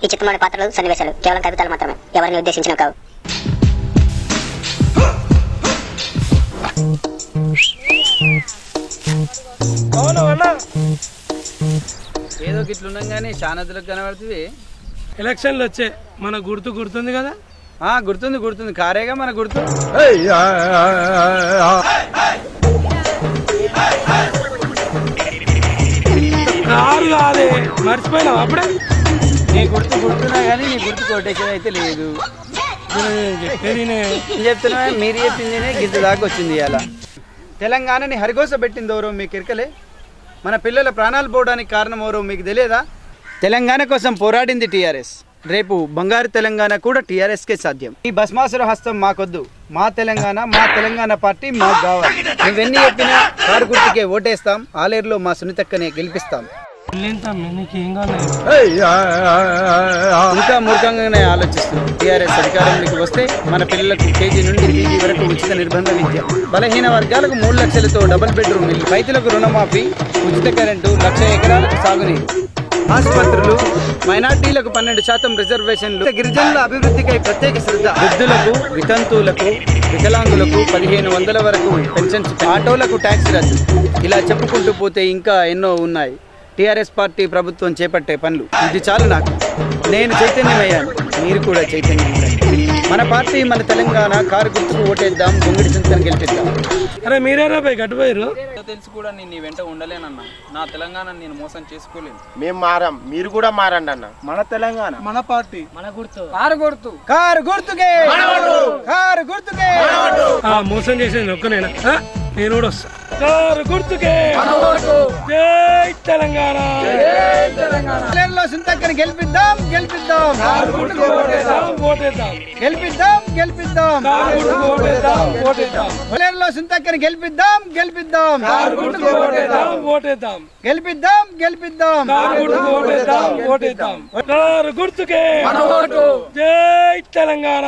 ఈ చిత్రంలోని పాత్రలు సన్నివేశాలు కేవలం కవితలు మాత్రమే, ఎవరిని ఉద్దేశించిన కావు. ఏదో గిట్లున్నాం కానీ చానదులకు కనబడుతుంది. ఎలక్షన్లు వచ్చే మన గుర్తుంది కదా? గుర్తుంది కారేగా మన గుర్తు. కారు కాదే, మర్చిపోయినావు అప్పుడే. నీ గుర్తున్నా కానీ నీ గుర్తు కొట్టేసేది అయితే లేదు. చెప్తున్నా మీరు చెప్పిందినే గిద్దు దాకా వచ్చింది. ఇలా తెలంగాణని హరిగోస పెట్టింది ఎవరో మీకు ఎరకలే? మన పిల్లల ప్రాణాలు పోవడానికి కారణం ఎవరో మీకు తెలియదా? తెలంగాణ కోసం పోరాడింది టీఆర్ఎస్. రేపు బంగారు తెలంగాణ కూడా టీఆర్ఎస్కే సాధ్యం. ఈ భస్మాసుర హస్తం మాకొద్దు. మా తెలంగాణ పార్టీ మాకు కావాలి. నువ్వెన్ని చెప్పినా కారు గుర్తుకే ఓటేస్తాం. ఆలేరులో మా సునీతక్కనే గెలిపిస్తాం. ఇంకా మూర్ఖంగానే ఆలోచిస్తున్నాం. టీఆర్ఎస్ అధికారంలోకి వస్తే మన పిల్లలకు కేజీ నుండి పీజీ వరకు ఉచిత నిర్బంధ విద్య, బలహీన వర్గాలకు 3 లక్షలతో డబుల్ బెడ్రూమ్ ఇల్లు, రైతులకు రుణమాఫీ, ఉచిత కరెంటు, 1,00,000 ఎకరాలకు సాగునీరు, ఆసుపత్రులు, మైనార్టీలకు 12% రిజర్వేషన్లు, గిరిజనుల అభివృద్ధికై ప్రత్యేక శ్రద్ధ, వృద్ధులకు, వితంతువులకు, వికలాంగులకు 1,500 వరకు పెన్షన్స్, ఆటోలకు ట్యాక్స్ రద్దు. ఇలా చెప్పుకుంటూ పోతే ఇంకా ఎన్నో ఉన్నాయి టీఆర్ఎస్ పార్టీ ప్రభుత్వం చేపట్టే పనులు. ఇది చాలు నాకు. నేను చైతన్యమయ్యాను, మీరు కూడా చైతన్యమయ్యారు. మన పార్టీ మన తెలంగాణ. కారు గుర్తుకు ఓటేద్దాం, గొంగిడి చింతను గెలిపిద్దాం. అరే మీరేనా పోయి గట్టుపోయారు? తెలిసి కూడా నేను నీ వెంట ఉండలేనన్నా. నా తెలంగాణ నేను మోసం చేసుకోలేను. మేము మారం, మీరు కూడా మారండి అన్న. మన తెలంగాణ, మన పార్టీ, మన గుర్తు కారు గుర్తుకే. మోసం చేసేది ఒక్కనేనా? నేను కూడా వస్తా. కారు గుర్తుకే జై తెలంగాణ. సుంతక్కని గెలిపిద్దాం. సుంతక్కని గెలిపిద్దాం. కారు గుర్తుకే జై తెలంగాణ.